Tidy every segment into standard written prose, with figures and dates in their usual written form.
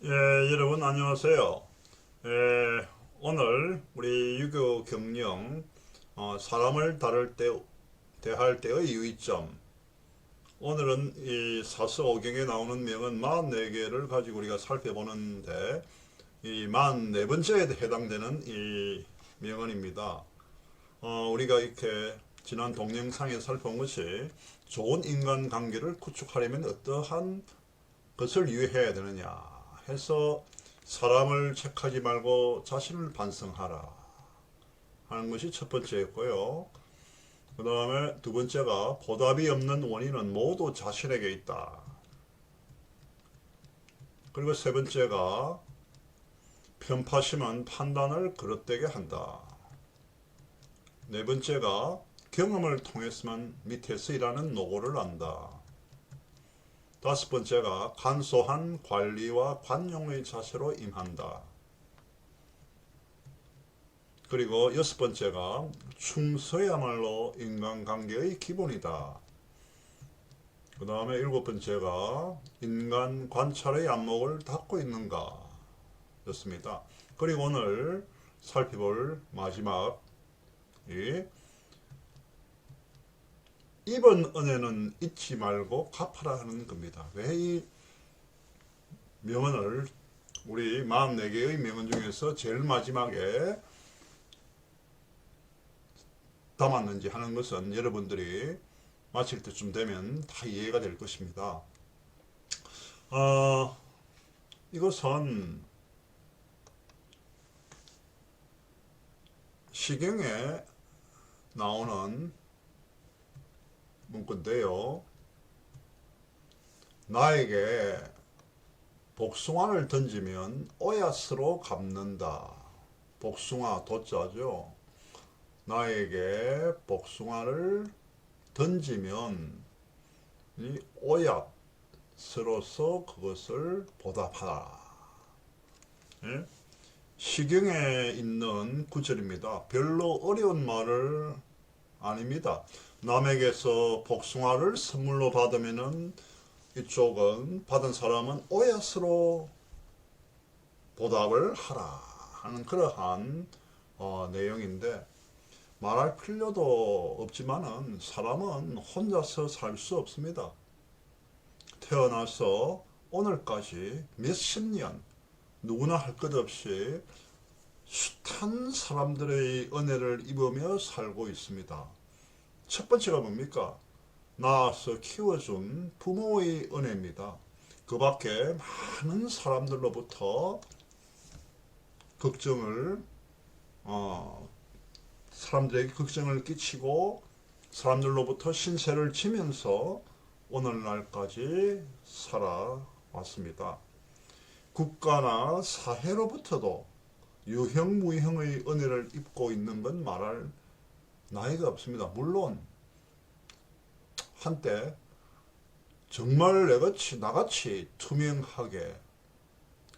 예, 여러분 안녕하세요. 오늘 우리 유교 경영 사람을 대할 때의 유의점. 오늘은 이 사서오경에 나오는 명은 44개를 가지고 우리가 살펴보는데 이 44번째에 해당되는 이 명언입니다. 우리가 이렇게 지난 동영상에 살펴본 것이 좋은 인간관계를 구축하려면 어떠한 것을 유의해야 되느냐 해서 사람을 책하지 말고 자신을 반성하라 하는 것이 첫 번째였고요. 그 다음에 두 번째가 보답이 없는 원인은 모두 자신에게 있다. 그리고 세 번째가 편파심은 판단을 그릇되게 한다. 네 번째가 경험을 통해서만 밑에서 일하는 노고를 안다. 다섯 번째가 간소한 관리와 관용의 자세로 임한다. 그리고 여섯 번째가 충서야말로 인간관계의 기본이다. 그 다음에 일곱 번째가 인간 관찰의 안목을 닫고 있는가 였습니다. 그리고 오늘 살펴볼 마지막 이번 은혜는 잊지 말고 갚아라 하는 겁니다. 왜 이 명언을 우리 44개의 명언 중에서 제일 마지막에 담았는지 하는 것은 여러분들이 마칠 때쯤 되면 다 이해가 될 것입니다. 이것은 시경에 나오는 문구인데요. 나에게 복숭아를 던지면 오얏으로 갚는다. 복숭아 도자죠. 나에게 복숭아를 던지면 이 오얏으로서 그것을 보답하라. 예? 시경에 있는 구절입니다. 별로 어려운 말을 아닙니다. 남에게서 복숭아를 선물로 받으면은 이쪽은 받은 사람은 오얏으로 보답을 하라 하는 그러한 내용인데 말할 필요도 없지만은 사람은 혼자서 살 수 없습니다. 태어나서 오늘까지 몇십 년 누구나 할 것 없이 숱한 사람들의 은혜를 입으며 살고 있습니다. 첫 번째가 뭡니까? 낳아서 키워준 부모의 은혜입니다. 그 밖에 많은 사람들로부터 사람들에게 걱정을 끼치고 사람들로부터 신세를 지면서 오늘날까지 살아왔습니다. 국가나 사회로부터도 유형무형의 은혜를 입고 있는 건 말할 나위가 없습니다. 물론 한때 정말 나같이 투명하게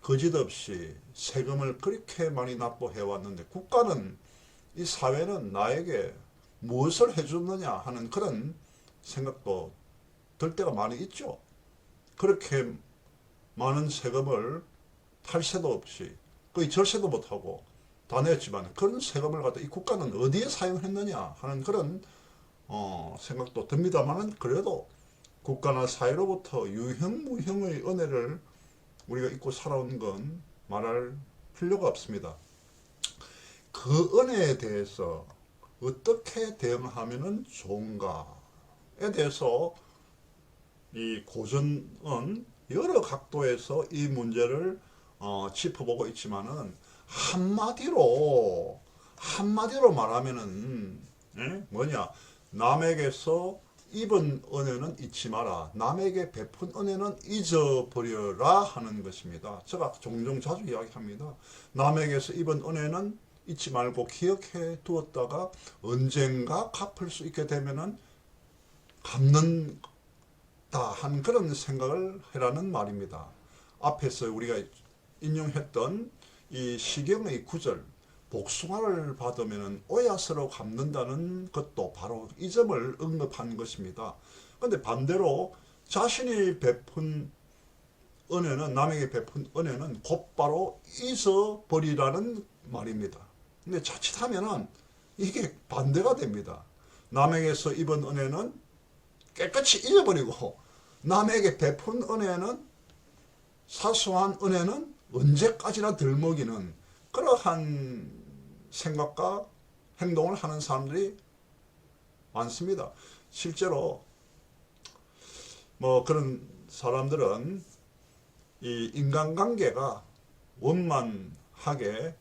거짓없이 세금을 그렇게 많이 납부해왔는데 국가는 이 사회는 나에게 무엇을 해줬느냐 하는 그런 생각도 들 때가 많이 있죠. 그렇게 많은 세금을 탈세도 없이 거의 절세도 못하고 다 냈지만 그런 세금을 갖다 이 국가는 어디에 사용했느냐 하는 그런 생각도 듭니다만은 그래도 국가나 사회로부터 유형무형의 은혜를 우리가 잊고 살아온 건 말할 필요가 없습니다. 그 은혜에 대해서 어떻게 대응하면 좋은가에 대해서 이 고전은 여러 각도에서 이 문제를 짚어보고 있지만은 한마디로 말하면은 뭐냐, 남에게서 입은 은혜는 잊지 마라. 남에게 베푼 은혜는 잊어버려라 하는 것입니다. 제가 종종 자주 이야기합니다. 남에게서 입은 은혜는 잊지 말고 기억해 두었다가 언젠가 갚을 수 있게 되면은 갚는다 한 그런 생각을 해라는 말입니다. 앞에서 우리가 인용했던 이 시경의 구절, 복숭아를 받으면 오얏으로 갚는다는 것도 바로 이 점을 언급한 것입니다. 그런데 반대로 자신이 베푼 은혜는, 남에게 베푼 은혜는 곧바로 잊어버리라는 말입니다. 근데 자칫하면은 이게 반대가 됩니다. 남에게서 입은 은혜는 깨끗이 잊어버리고, 남에게 베푼 은혜는, 사소한 은혜는 언제까지나 들먹이는 그러한 생각과 행동을 하는 사람들이 많습니다. 실제로 뭐 그런 사람들은 이 인간관계가 원만하게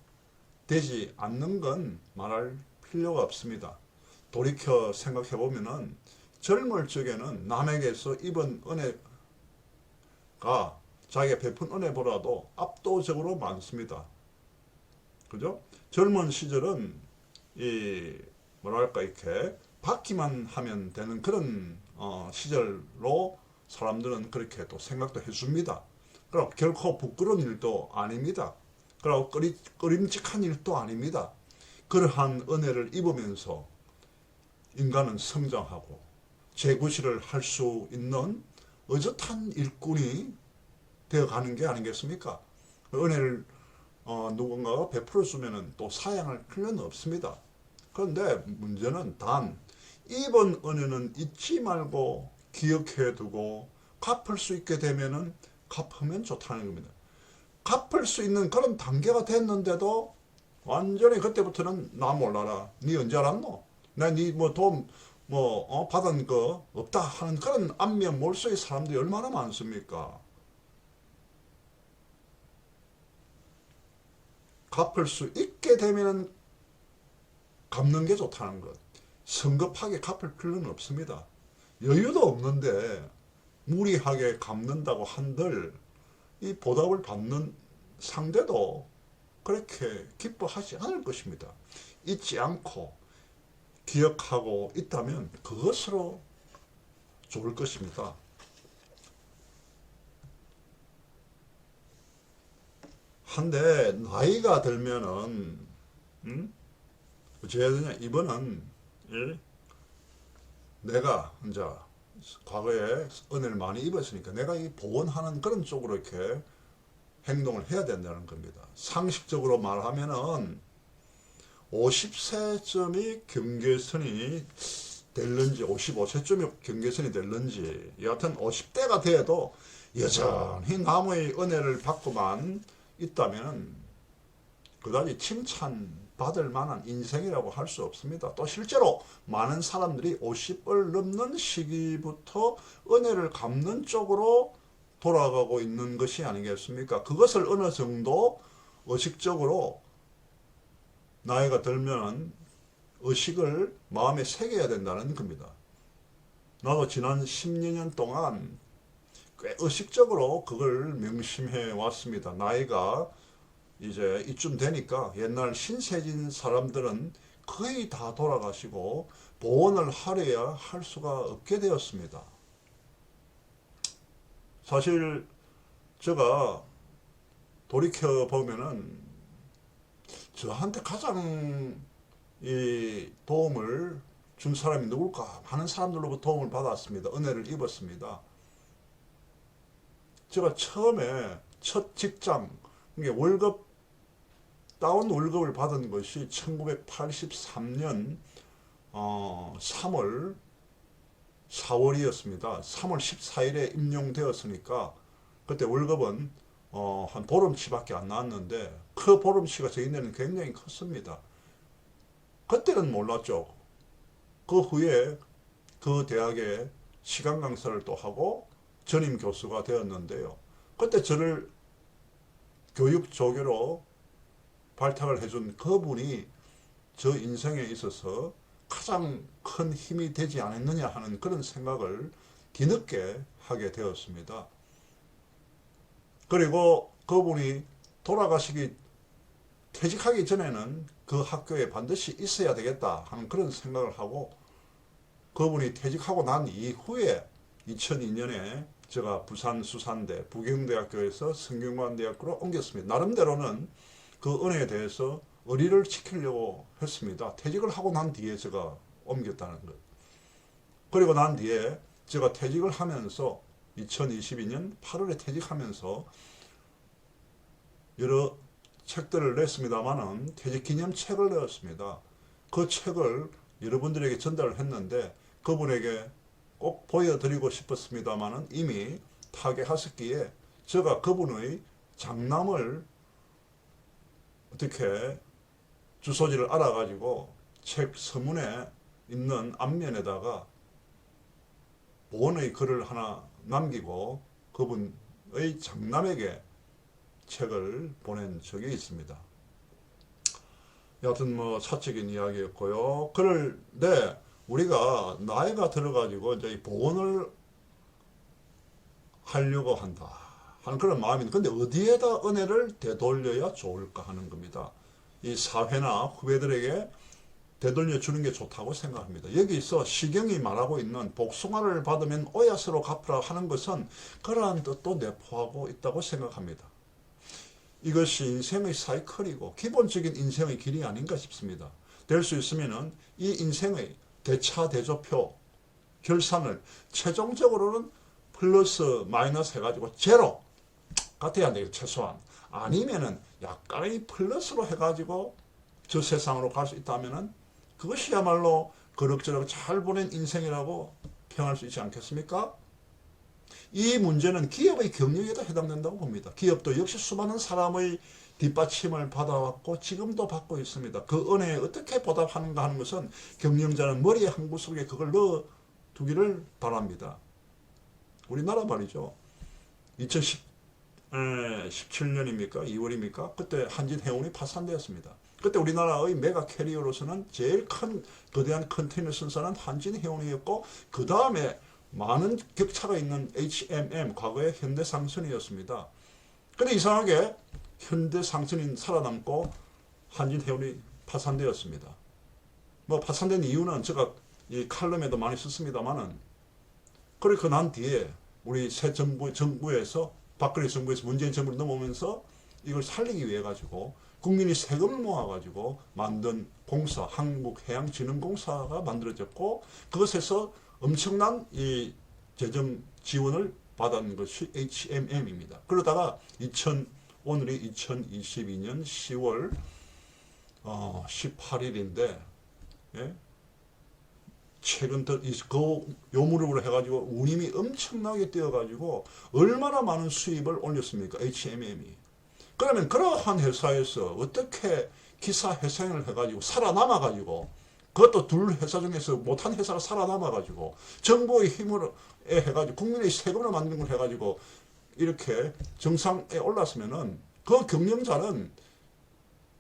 되지 않는 건 말할 필요가 없습니다. 돌이켜 생각해 보면은 젊을 적에는 남에게서 입은 은혜가 자기가 베푼 은혜보다도 압도적으로 많습니다. 그죠? 젊은 시절은 이 뭐랄까 이렇게 받기만 하면 되는 그런 시절로 사람들은 그렇게 또 생각도 해줍니다. 그럼 결코 부끄러운 일도 아닙니다. 그리고 꺼림직한 일도 아닙니다. 그러한 은혜를 입으면서 인간은 성장하고 재구실을 할 수 있는 어젓한 일꾼이 되어가는 게 아니겠습니까? 은혜를 누군가가 베풀어 주면은 또 사양할 필요는 없습니다. 그런데 문제는 단 입은 은혜는 잊지 말고 기억해 두고 갚을 수 있게 되면은 갚으면 좋다는 겁니다. 갚을 수 있는 그런 단계가 됐는데도 완전히 그때부터는 나 몰라라. 니 언제 알았노? 나 니 뭐 돈 받은 거 없다 하는 그런 안면 몰수의 사람들이 얼마나 많습니까? 갚을 수 있게 되면 갚는 게 좋다는 것. 성급하게 갚을 필요는 없습니다. 여유도 없는데 무리하게 갚는다고 한들 이 보답을 받는 상대도 그렇게 기뻐하지 않을 것입니다. 잊지 않고 기억하고 있다면 그것으로 좋을 것입니다. 한데 나이가 들면은 어찌 해야 되냐, 이번은 내가 이제 과거에 은혜를 많이 입었으니까 내가 이 보완하는 그런 쪽으로 이렇게 행동을 해야 된다는 겁니다. 상식적으로 말하면은 50세쯤이 경계선이 될는지 55세쯤이 경계선이 될는지 여하튼 50대가 돼도 여전히 남의 은혜를 받고만 있다면 그다지 칭찬받을 만한 인생이라고 할 수 없습니다. 또 실제로 많은 사람들이 50을 넘는 시기부터 은혜를 갚는 쪽으로 돌아가고 있는 것이 아니겠습니까? 그것을 어느 정도 의식적으로 나이가 들면 의식을 마음에 새겨야 된다는 겁니다. 나도 지난 10년 동안 꽤 의식적으로 그걸 명심해 왔습니다. 나이가 이제 이쯤 되니까 옛날 신세진 사람들은 거의 다 돌아가시고 보원을 하려야 할 수가 없게 되었습니다. 사실 제가 돌이켜 보면은 저한테 가장 이 도움을 준 사람이 누굴까 하는 사람들로부터 도움을 받았습니다. 은혜를 입었습니다. 제가 처음에 첫 직장, 다운 월급을 받은 것이 1983년 3월 4월이었습니다. 3월 14일에 임용되었으니까 그때 월급은 한 보름치밖에 안 나왔는데 그 보름치가 저희들은 굉장히 컸습니다. 그때는 몰랐죠. 그 후에 그 대학에 시간 강사를 또 하고 전임 교수가 되었는데요. 그때 저를 교육 조교로 발탁을 해준 그분이 저 인생에 있어서 가장 큰 힘이 되지 않았느냐 하는 그런 생각을 뒤늦게 하게 되었습니다. 그리고 그분이 퇴직하기 전에는 그 학교에 반드시 있어야 되겠다 하는 그런 생각을 하고 그분이 퇴직하고 난 이후에 2002년에 제가 부산 수산대 부경대학교에서 성균관대학교로 옮겼습니다. 나름대로는 그 은혜에 대해서 의리를 지키려고 했습니다. 퇴직을 하고 난 뒤에 제가 옮겼다는 것. 그리고 난 뒤에 제가 퇴직을 하면서 2022년 8월에 퇴직하면서 여러 책들을 냈습니다만은 퇴직기념책을 내었습니다. 그 책을 여러분들에게 전달을 했는데 그분에게 꼭 보여드리고 싶었습니다만은 이미 타계하셨기에 제가 그분의 장남을 어떻게 주소지를 알아가지고 책 서문에 있는 앞면에다가 본의 글을 하나 남기고 그분의 장남에게 책을 보낸 적이 있습니다. 여하튼 뭐 사적인 이야기였고요. 그런데 우리가 나이가 들어가지고 이제 보온을 하려고 한다 하는 그런 마음인데, 근데 어디에다 은혜를 되돌려야 좋을까 하는 겁니다. 이 사회나 후배들에게 되돌려 주는 게 좋다고 생각합니다. 여기서 시경이 말하고 있는 복숭아를 받으면 오야스로 갚으라 하는 것은 그러한 뜻도 내포하고 있다고 생각합니다. 이것이 인생의 사이클이고 기본적인 인생의 길이 아닌가 싶습니다. 될 수 있으면은 이 인생의 대차대조표 결산을 최종적으로는 플러스 마이너스 해가지고 제로 같아야 돼요. 최소한. 아니면은 약간의 플러스로 해가지고 저 세상으로 갈 수 있다면은 그것이야말로 그럭저럭 잘 보낸 인생이라고 평할 수 있지 않겠습니까? 이 문제는 기업의 경영에도 해당된다고 봅니다. 기업도 역시 수많은 사람의 뒷받침을 받아왔고 지금도 받고 있습니다. 그 은혜에 어떻게 보답하는가 하는 것은 경영자는 머리의 한 구석에 그걸 넣어두기를 바랍니다. 우리나라 말이죠. 2017년입니까? 2월입니까? 그때 한진해운이 파산되었습니다. 그때 우리나라의 메가 캐리어로서는 제일 큰 거대한 컨테이너 선사는 한진해운이었고 그 다음에 많은 격차가 있는 HMM, 과거의 현대상선이었습니다. 근데 이상하게 현대상선이 살아남고 한진해운이 파산되었습니다. 뭐 파산된 이유는 제가 이 칼럼에도 많이 썼습니다만은, 그리고 난 뒤에 우리 새 정부에서 박근혜 정부에서 문재인 정부를 넘어오면서 이걸 살리기 위해 가지고 국민이 세금을 모아가지고 만든 공사, 한국해양진흥공사가 만들어졌고 그것에서 엄청난 이 재정 지원을 받은 것이 HMM입니다. 그러다가 오늘이 2022년 10월 18일인데 예? 최근 그 요무렵으로 해가지고 운임이 엄청나게 뛰어가지고 얼마나 많은 수입을 올렸습니까? HMM이. 그러면 그러한 회사에서 어떻게 기사 회생을 해가지고 살아남아가지고 그것도 둘 회사 중에서 못한 회사가 살아남아가지고 정부의 힘으로 해가지고 국민의 세금으로 만든 걸 해가지고 이렇게 정상에 올랐으면은 그 경영자는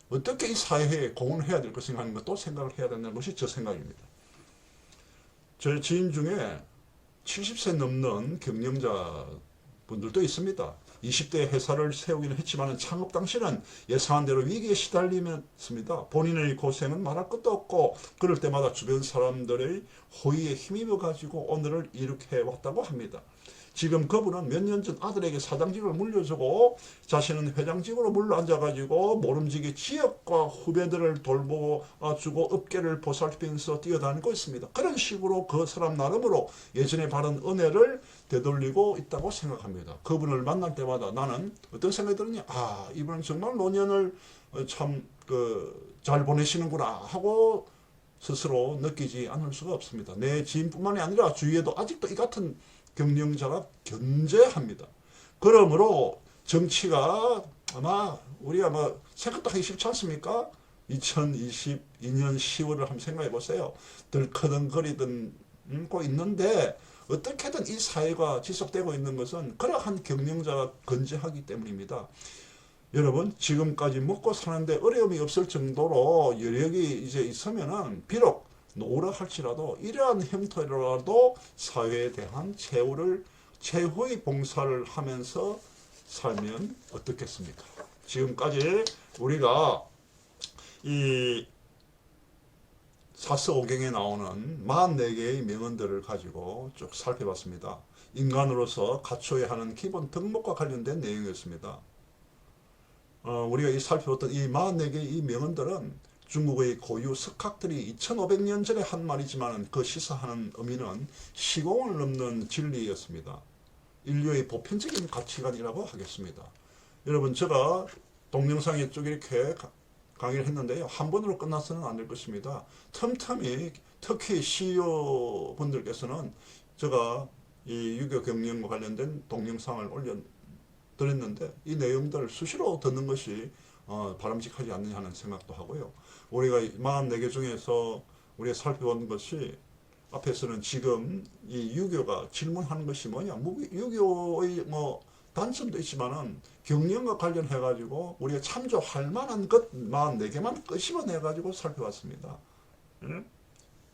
어떻게 이 사회에 공헌을 해야 될 것인가 하는 것도 생각을 해야 된다는 것이 제 생각입니다. 제 지인 중에 70세 넘는 경영자 분들도 있습니다. 20대 회사를 세우기는 했지만 창업 당시는 예상한 대로 위기에 시달리면습니다. 본인의 고생은 말할 것도 없고 그럴 때마다 주변 사람들의 호의에 힘입어 가지고 오늘을 이렇게 왔다고 합니다. 지금 그분은 몇 년 전 아들에게 사장직을 물려주고 자신은 회장직으로 물러앉아가지고 모름지기 지역과 후배들을 돌보아주고 업계를 보살피면서 뛰어다니고 있습니다. 그런 식으로 그 사람 나름으로 예전에 받은 은혜를 되돌리고 있다고 생각합니다. 그분을 만날 때마다 나는 어떤 생각이 드느냐, 이분은 정말 노년을 참 잘 보내시는구나 하고 스스로 느끼지 않을 수가 없습니다. 내 지인뿐만이 아니라 주위에도 아직도 이 같은 경영자가 견제합니다. 그러므로 정치가 아마 우리가 뭐 생각도 하기 싫지 않습니까? 2022년 10월을 한번 생각해 보세요. 덜커덩거리고 있는데 어떻게든 이 사회가 지속되고 있는 것은 그러한 경영자가 건재하기 때문입니다. 여러분, 지금까지 먹고 사는데 어려움이 없을 정도로 여력이 이제 있으면은 비록 노후라 할지라도 이러한 형태로라도 사회에 대한 최후의 봉사를 하면서 살면 어떻겠습니까? 지금까지 우리가 이 사서오경에 나오는 44개의 명언들을 가지고 쭉 살펴봤습니다. 인간으로서 갖춰야 하는 기본 덕목과 관련된 내용이었습니다. 우리가 이 살펴봤던 이 44개의 이 명언들은 중국의 고유 석학들이 2500년 전에 한 말이지만 그 시사하는 의미는 시공을 넘는 진리였습니다. 인류의 보편적인 가치관이라고 하겠습니다. 여러분, 제가 동영상에 쭉 이렇게 강의를 했는데요. 한 번으로 끝나서는 안 될 것입니다. 틈틈이 특히 CEO 분들께서는 제가 이 유교 경영과 관련된 동영상을 올려드렸는데 이 내용들을 수시로 듣는 것이 바람직하지 않느냐 하는 생각도 하고요. 우리가 44개 중에서 우리가 살펴본 것이 앞에서는 지금 이 유교가 질문하는 것이 뭐냐, 유교의 뭐 단점도 있지만은 경영과 관련해 가지고 우리가 참조할 만한 것만 4개만 끄집어내 가지고 살펴봤습니다.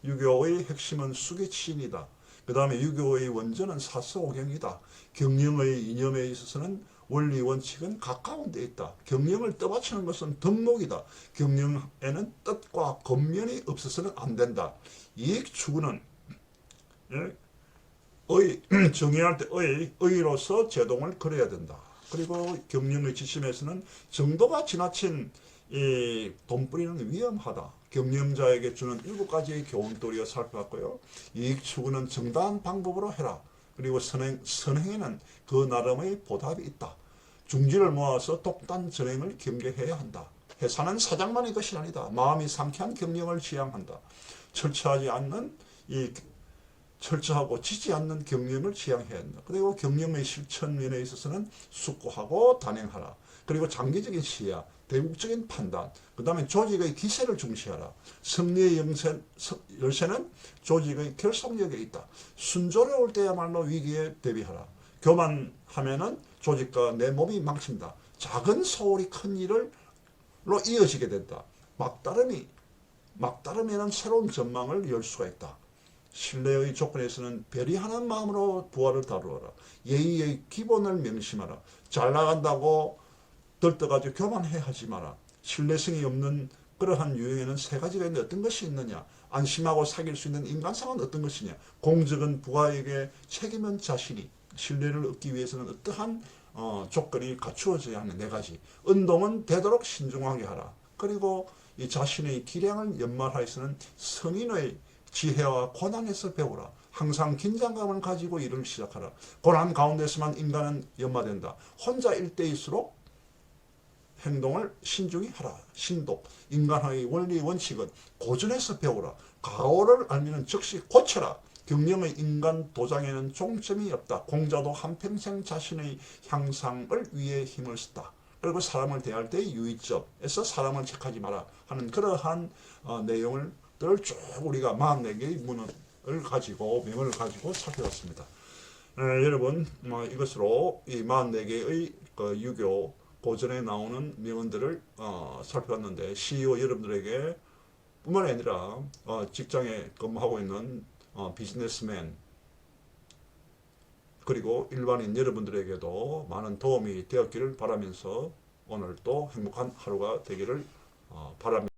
유교의 핵심은 수계치인이다. 그 다음에 유교의 원전은 사서오경이다. 경영의 이념에 있어서는 원리 원칙은 가까운 데 있다. 경영을 떠받치는 것은 덕목이다. 경영에는 뜻과 겉면이 없어서는 안 된다. 이익 추구는 정의할 때 의로서 제동을 걸어야 된다. 그리고 경영의 지침에서는 정도가 지나친 이 돈뿌리는 위험하다. 경영자에게 주는 7가지의 교훈도리を살펴봤고요. 이익 추구는 정당한 방법으로 해라. 그리고 선행에는 그 나름의 보답이 있다. 중지를 모아서 독단 전행을 경계해야 한다. 회사는 사장만의 것이 아니다. 마음이 상쾌한 경영을 지향한다. 철저하고 지지 않는 경영을 지향해야 한다. 그리고 경영의 실천 면에 있어서는 숙고하고 단행하라. 그리고 장기적인 시야, 대국적인 판단, 그 다음에 조직의 기세를 중시하라. 승리의 열쇠는 조직의 결속력에 있다. 순조로울 때야말로 위기에 대비하라. 교만하면은 조직과 내 몸이 망친다. 작은 소홀히 큰 일로 이어지게 된다. 막다름에는 새로운 전망을 열 수가 있다. 신뢰의 조건에서는 배려하는 마음으로 부하를 다루어라. 예의의 기본을 명심하라. 잘 나간다고 들떠가지고 교만해 하지 마라. 신뢰성이 없는 그러한 유형에는 3가지가 있는데 어떤 것이 있느냐. 안심하고 사귈 수 있는 인간상은 어떤 것이냐. 공적은 부하에게, 책임은 자신이. 신뢰를 얻기 위해서는 어떠한 조건이 갖추어져야 하는 4가지. 운동은 되도록 신중하게 하라. 그리고 이 자신의 기량을 연말하여서는 성인의 지혜와 고난에서 배우라. 항상 긴장감을 가지고 일을 시작하라. 고난 가운데서만 인간은 연마된다. 혼자 일대일수록 행동을 신중히 하라. 신독. 인간의 원리 원칙은 고전에서 배우라. 가오를 알면 즉시 고쳐라. 경영의 인간 도장에는 종점이 없다. 공자도 한평생 자신의 향상을 위해 힘을 썼다. 그리고 사람을 대할 때의 유의점에서 사람을 책하지 마라 하는 그러한 내용을 쭉 우리가 44개의 문헌을 가지고 명언을 가지고 살펴봤습니다. 여러분 이것으로 이 44개의 유교 고전에 나오는 명언들을 살펴봤는데 CEO 여러분들에게 뿐만 아니라 직장에 근무하고 있는 비즈니스맨 그리고 일반인 여러분들에게도 많은 도움이 되었기를 바라면서 오늘도 행복한 하루가 되기를 바랍니다.